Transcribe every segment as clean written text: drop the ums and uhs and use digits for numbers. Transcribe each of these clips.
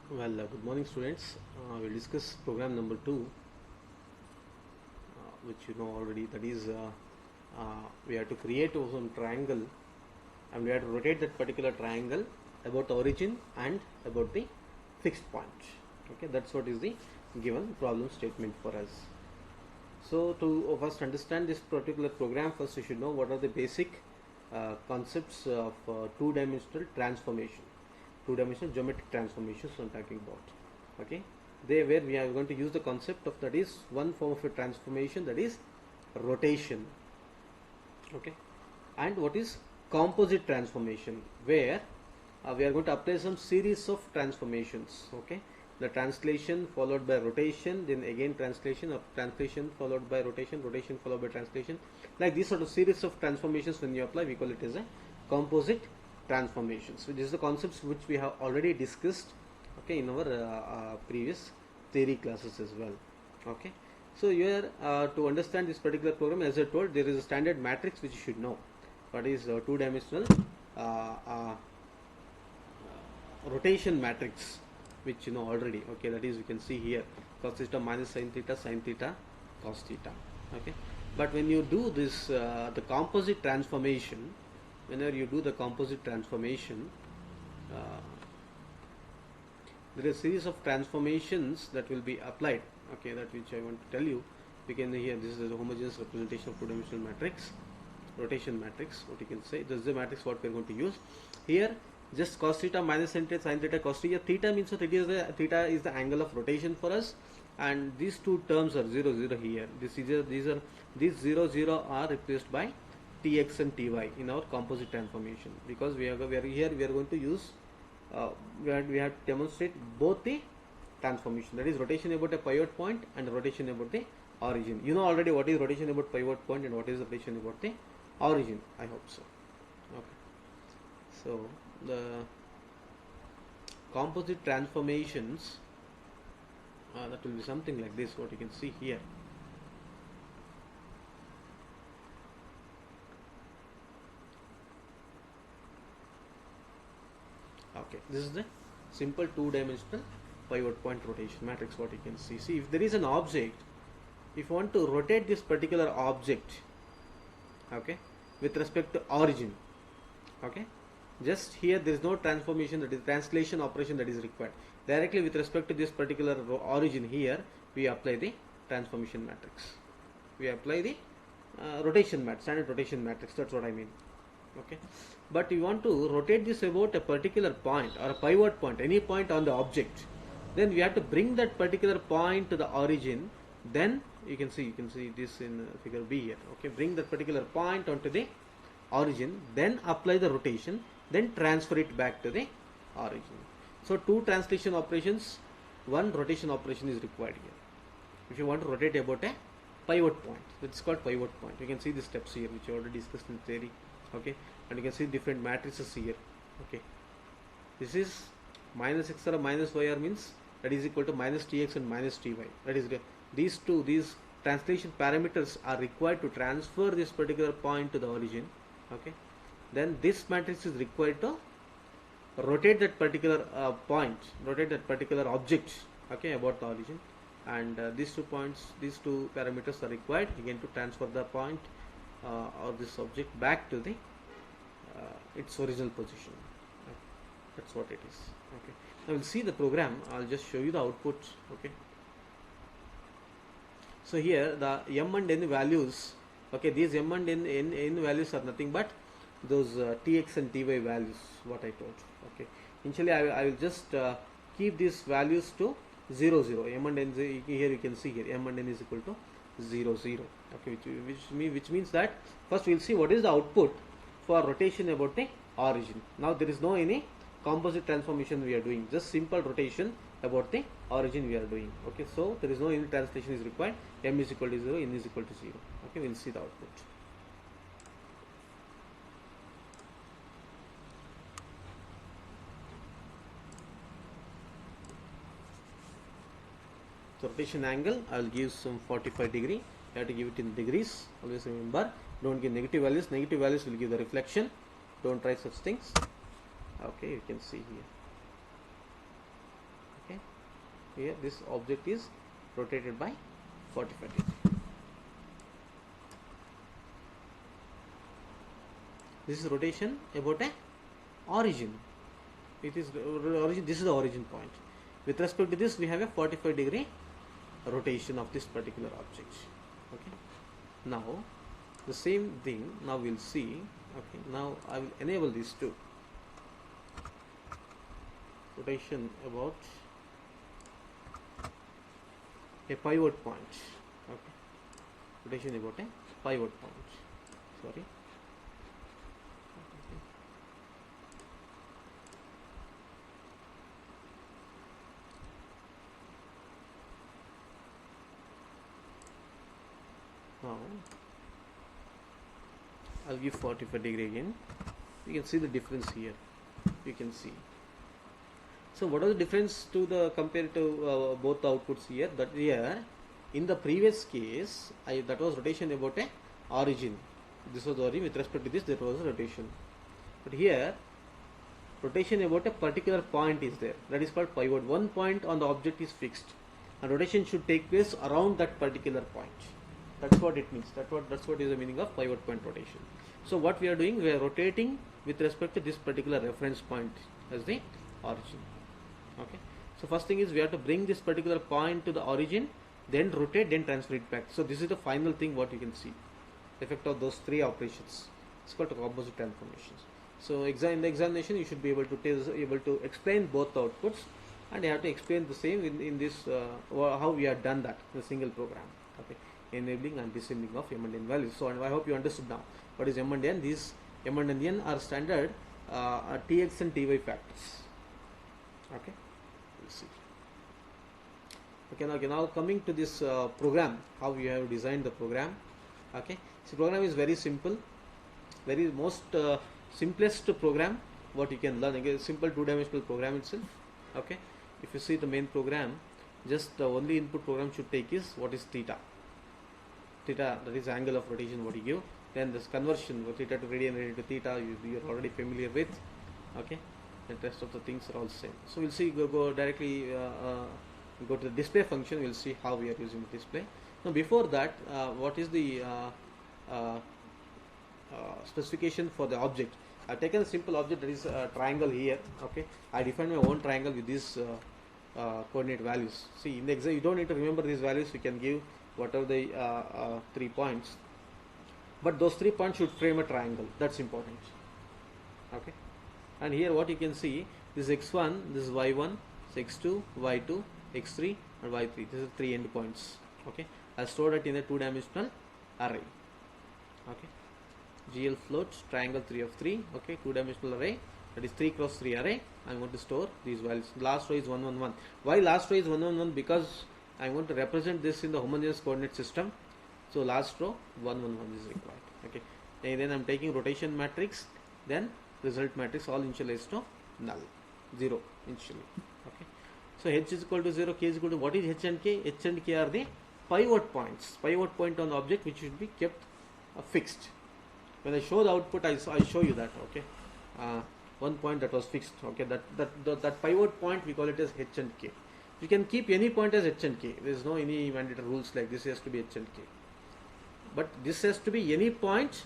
Good morning, students. We'll discuss program number 2, which you know already. That is, we have to create one triangle, and we have to rotate that particular triangle about the origin and about the fixed point. Okay, that's what is the given problem statement for us. So, to first understand this particular program, first you should know what are the basic concepts of two-dimensional transformation. Two-dimensional geometric transformations I'm talking about. Okay, they where we are going to use the concept of, that is one form of a transformation, that is rotation. Okay, and what is composite transformation, where we are going to apply some series of transformations. Okay, the translation followed by rotation, then again translation, or translation followed by rotation, rotation followed by translation, like these sort of series of transformations. When you apply, we call it as a composite transformations, which is the concepts which we have already discussed, okay, in our previous theory classes as well. Okay, so here to understand this particular program, as I told, there is a standard matrix which you should know. What is two-dimensional rotation matrix, which you know already. Okay, that is, you can see here cos theta minus sin theta cos theta. Okay, but when you do this the composite transformation, whenever you do the composite transformation, there is a series of transformations that will be applied. Okay, that which I want to tell you. We can here, this is the homogeneous representation of two-dimensional matrix, rotation matrix, what you can say. This is the matrix what we are going to use here. Just cos theta minus sin theta cos theta. Theta means that theta is the angle of rotation for us, and these two terms are 0 0 here. These 0 0 are replaced by tx and ty in our composite transformation, because we are here we are going to use we have to demonstrate both the transformation, that is rotation about a pivot point and rotation about the origin. You know already what is rotation about pivot point and what is rotation about the origin. I hope so. Okay, so the composite transformations, that will be something like this, what you can see here. Okay, this is the simple two-dimensional pivot point rotation matrix, what you can see. See, if there is an object, if you want to rotate this particular object, okay, with respect to origin, okay, just here there is no transformation, that is translation operation that is required. Directly with respect to this particular origin, here we apply the transformation matrix, we apply the rotation matrix, standard rotation matrix, that's what I mean. Okay, but you want to rotate this about a particular point or a pivot point, any point on the object, then we have to bring that particular point to the origin. Then you can see this in figure B here. Okay, bring that particular point onto the origin, then apply the rotation, then transfer it back to the origin. So two translation operations, one rotation operation is required here. If you want to rotate about a pivot point, it's called pivot point. You can see the steps here which I already discussed in theory. Okay, and you can see different matrices here. Okay, this is minus x or minus yr means that is equal to minus tx and minus ty. That is, these translation parameters are required to transfer this particular point to the origin. Okay, then this matrix is required to rotate that particular point, rotate that particular object, okay, about the origin, and these 2 points, these 2 parameters are required again to transfer the point or this object back to the its original position. That's what it is. Okay, now we'll see the program. I'll just show you the output. Okay, so here the m and n values, okay, these m and n values are nothing but those tx and ty values what I told. Okay, initially I will just keep these values to 0 0. M and n, here you can see here m and n is equal to 0 0. Okay, which means that first we will see what is the output for rotation about the origin. Now there is no any composite transformation we are doing, just simple rotation about the origin we are doing. Okay, so there is no any translation is required. M is equal to 0, n is equal to 0. Okay, we will see the output. So rotation angle, I will give some 45 degree. You have to give it in degrees. Always remember, don't give negative values. Negative values will give the reflection. Don't try such things. Okay, you can see here. here this object is rotated by 45 degree. This is rotation about a origin. It is origin. This is the origin point. With respect to this, we have a 45 degree rotation of this particular object. Okay. Now the same thing. Now we'll see. Okay. Now I will enable these two. Rotation about a pivot point. Okay. Rotation about a pivot point. Sorry. Now I'll give 45 degree again. You can see the difference here. You can see. So what is the difference to the compared to both outputs here? That here in the previous case, that was rotation about a origin. This was the origin. With respect to this, there was a rotation. But here, rotation about a particular point is there. That is called pivot. One point on the object is fixed, and rotation should take place around that particular point. That's what it means. That's what is the meaning of pivot point rotation. So what we are doing, we are rotating with respect to this particular reference point as the origin. Okay. So first thing is we have to bring this particular point to the origin, then rotate, then transfer it back. So this is the final thing what you can see. Effect of those three operations. It's called composite transformations. So in the examination you should be able to explain both outputs, and you have to explain the same in this how we have done that in a single program. Okay. Enabling and disabling of M and N values. So I hope you understood now what is M and N. These M and N are standard Tx and Ty factors. Okay, we'll see. Okay, now coming to this program, how we have designed the program. Okay, so program is very simple, very most simplest program what you can learn. Again, simple two-dimensional program itself. Okay, if you see the main program, just the only input program should take is what is theta. Theta, that is angle of rotation what you give. Then this conversion of theta to radian, radian to theta, you are already familiar with. Okay, the rest of the things are all same. So we'll see. Go directly. Go to the display function. We'll see how we are using the display. Now before that, what is the specification for the object? I've taken a simple object, that is a triangle here. Okay, I defined my own triangle with these coordinate values. See, in the exam you don't need to remember these values. You can give whatever the 3 points, but those 3 points should frame a triangle. That's important. Okay, and here what you can see, this is x1, this is y1, this is x2, y2, x3 and y3. This is 3 endpoints. Okay, I stored it in a two-dimensional array. Okay, GL floats triangle 3 of 3. Okay, two-dimensional array, that is 3 cross 3 array. I'm going to store these values. Last row is 1 1 1. Why last row is 1 1 1? Because I'm going to represent this in the homogeneous coordinate system. So last row 1 1 1 is required. Okay, and then I'm taking rotation matrix, then result matrix, all initialized to null, 0 initially. Okay, so h is equal to 0, k is equal to, what is h and k? H and k are the pivot points. Pivot point on the object which should be kept fixed. When I show the output, I show you that. Okay, one point that was fixed. Okay, that pivot point we call it as h and k. You can keep any point as h and k. There is no any mandatory rules like this has to be h and k. But this has to be any point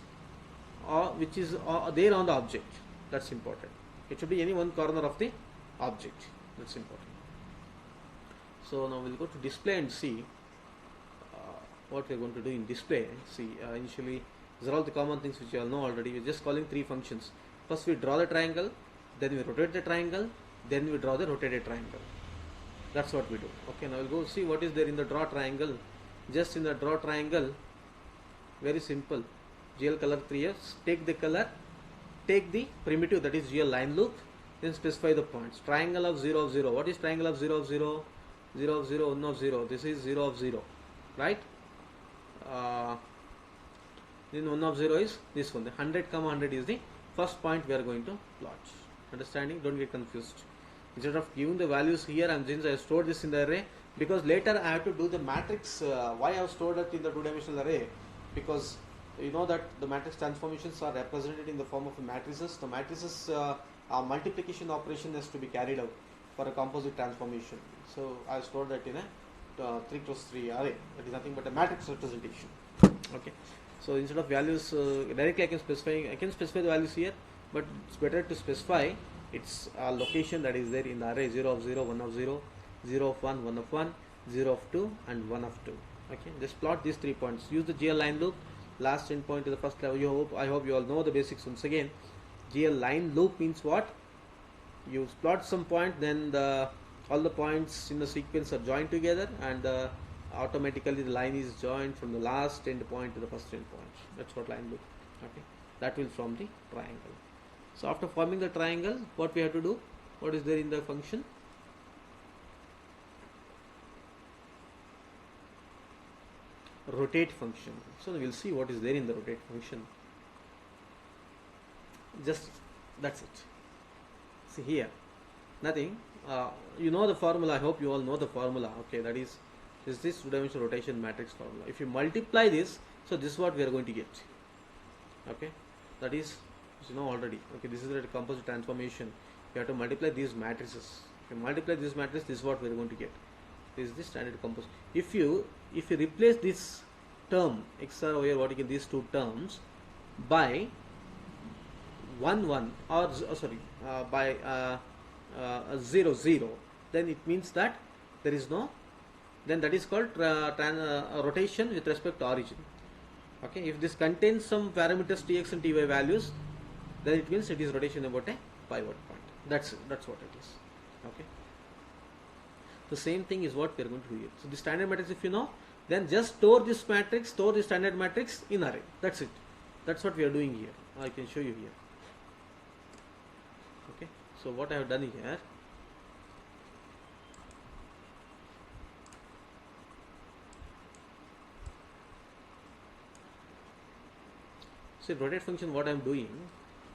which is there on the object. That's important. It should be any one corner of the object. That's important. So now we'll go to display and see what we're going to do in display. See, initially these are all the common things which you all know already. We're just calling 3 functions. First we draw the triangle, then we rotate the triangle, then we draw the rotated triangle. That's what we do. Okay, now we'll go see what is there in the draw triangle. Just in the draw triangle, very simple. GL color 3s, take the color, take the primitive, that is GL line loop, then specify the points. Triangle of 0 of 0. What is triangle of 0 of 0? 0 of 0, 1 of 0. This is 0 of 0. Right? Then 1 of 0 is this one. The 100, 100 is the first point we are going to plot. Understanding? Don't get confused. Instead of giving the values here, and since I have stored this in the array, because later I have to do the matrix. Why I have stored it in the two-dimensional array? Because you know that the matrix transformations are represented in the form of matrices. The matrices multiplication operation has to be carried out. for a composite transformation. So I stored that in a 3 cross 3 array. That is nothing but a matrix representation. Okay. So instead of values directly, I can specify the values here, but it's better to specify its location that is there in the array: 0 of 0, 1 of 0, 0 of 1, 1 of 1, 0 of 2, and 1 of 2. Okay. Just plot these 3 points. Use the GL line loop. Last endpoint to the first level. I hope you all know the basics once again. GL line loop means what? You plot some point, then all the points in the sequence are joined together, and automatically the line is joined from the last end point to the first end point. That's what line loop. Okay, that will form the triangle. So after forming the triangle, what we have to do? What is there in the function? Rotate function. So we'll see what is there in the rotate function. Just that's it. See here, nothing. You know the formula. I hope you all know the formula. Okay, that is this two-dimensional rotation matrix formula. If you multiply this, so this is what we are going to get. Okay, that is, you know already. Okay, this is the composite transformation. You have to multiply these matrices. If you multiply this matrix, this is what we are going to get. This is the standard composite. If you replace this term x r over here, what you get, these two terms by 1 1 or by 0 0, then it means that there is no, then that is called rotation with respect to origin. Okay, if this contains some parameters tx and ty values, then it means it is rotation about a pivot point. That's what it is. Okay, the same thing is what we are going to do here. So the standard matrix, if you know, then just store this matrix, store the standard matrix in array. That's it. That's what we are doing here. I can show you here. Okay, so what I have done here, see rotate function, what I am doing,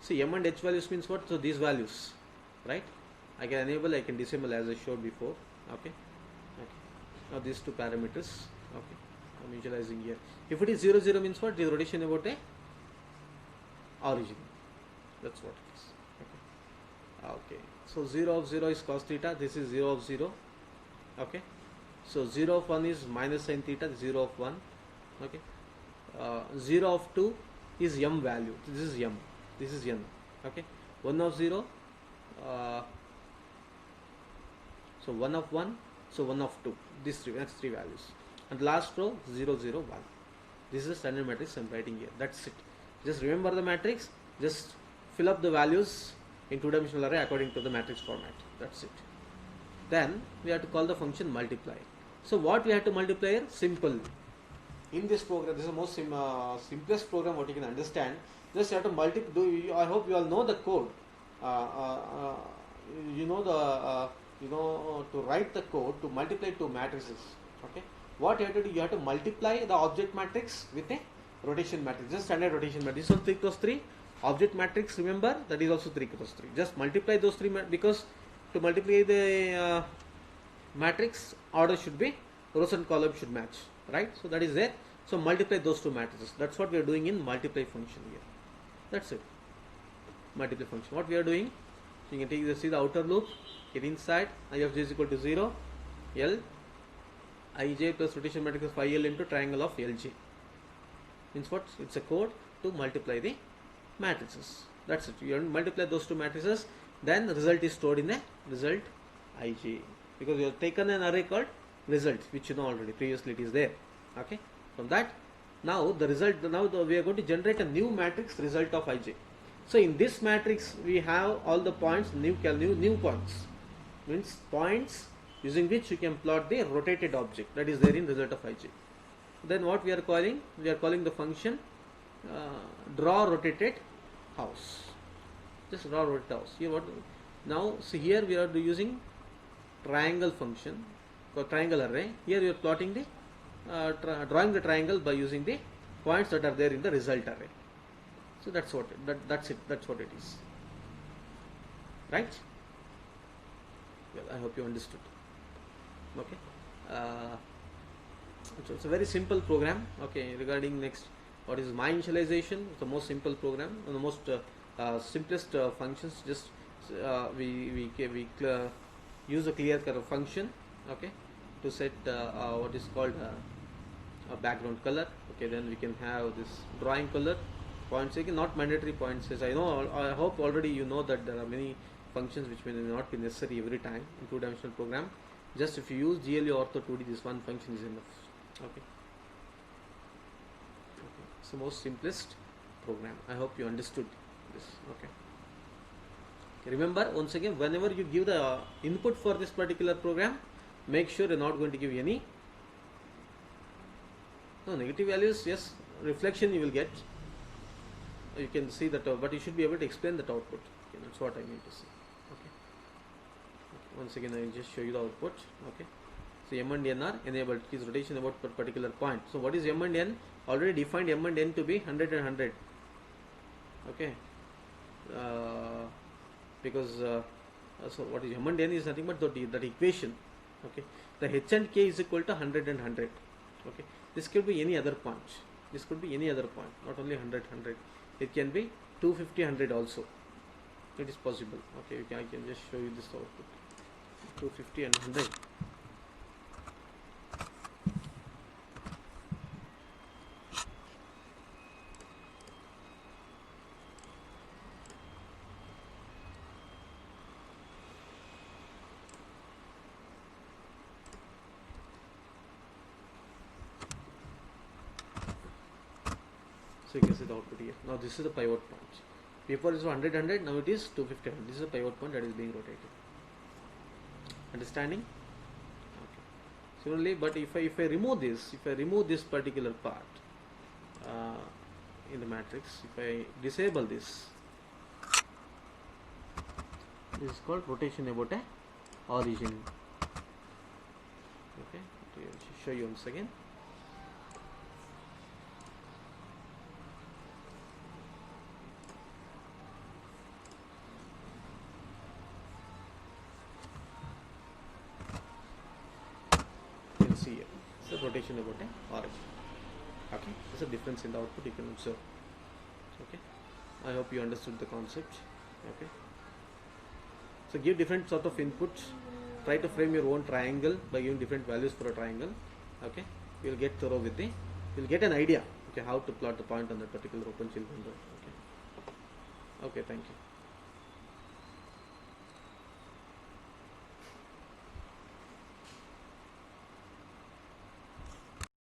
see m and h values means what? So these values, right? I can enable, I can disable, as I showed before. Okay, now these two parameters. Okay, I'm visualizing here. If it is 0 0 means what? The rotation about a origin. That's what it is. Okay, so 0 of 0 is cos theta, this is 0 of 0. Okay, so 0 of 1 is minus sin theta, 0 of 1. Okay, 0 of 2 is m value, this is m, this is n. Okay, 1 of 0, so 1 of 1, so 1 of 2, these next three values, and last row 0 0 1. This is the standard matrix I'm writing here. That's it. Just remember the matrix, just fill up the values in two-dimensional array according to the matrix format. That's it. Then we have to call the function multiply. So what we have to multiply here? Simple. In this program, this is the most simplest program what you can understand. Just you have to multiply. I hope you all know the code. You know to write the code to multiply two matrices. Okay. What you have to do? You have to multiply the object matrix with a rotation matrix. Just standard rotation matrix. This one 3 cross 3. Object matrix, remember, that is also 3 cross 3. Just multiply those three, because to multiply the matrix, order should be, rows and columns should match, right? So that is there. So multiply those two matrices. That's what we are doing in multiply function here. That's it. Multiply function. What we are doing, so you can see the outer loop, get inside, I of j is equal to 0, L, ij plus rotation matrix of phi L into triangle of Lj. Means what? It's a code to multiply the matrices. That's it. You multiply those two matrices, then the result is stored in a result ij, because you have taken an array called result, which you know already, previously it is there. Okay, from that, now the result, we are going to generate a new matrix, result of ij. So in this matrix we have all the points, new points, means points using which you can plot the rotated object that is there in result of ij. Then what we are calling? We are calling the function draw rotated house. Just draw rotated house. Here what? Now see, here we are using triangle function, triangle array. Here we are plotting the drawing the triangle by using the points that are there in the result array. So that's what that's it. That's what it is. Right? Well, I hope you understood. Okay. So it's a very simple program. Okay. Regarding next, what is my initialization? It's the most simple program, the most simplest functions. Just we use a clear color function, okay, to set what is called a background color. Okay, then we can have this drawing color point size, not mandatory point size. I hope already you know that there are many functions which may not be necessary every time in two-dimensional program. Just if you use GLU Ortho 2D, this one function is enough. Okay, it's the most simplest program. I hope you understood this. Okay, remember once again, whenever you give the input for this particular program, make sure you're not going to give any negative values. Yes, reflection you will get, you can see that, but you should be able to explain that output. Okay, that's what I mean to say. Okay, once again I will just show you the output. Okay, so M and N are enabled. It is rotation about per particular point. So what is M and N? Already defined M and N to be 100 and 100. Okay, because so what is M and N is nothing but that equation. Okay, the H and K is equal to 100 and 100. Okay, this could be any other point. This could be any other point, not only 100, 100. It can be 250, 100 also. It is possible. Okay, I can just show you this output. 250 and 100. So you can see the output here. Now this is the pivot point. Before it was 100, 100, now it is 250. This is a pivot point that is being rotated. Understanding? Okay. Similarly, but if I remove this particular part in the matrix, if I disable this is called rotation about a origin. Okay, I will show you once again. See here, it's the rotation about a origin. Okay, there's a difference in the output you can observe. Okay, I hope you understood the concept. Okay, so give different sort of inputs. Try to frame your own triangle by giving different values for a triangle. Okay, you'll get thorough with you'll get an idea. Okay, how to plot the point on that particular open field window. Okay, thank you.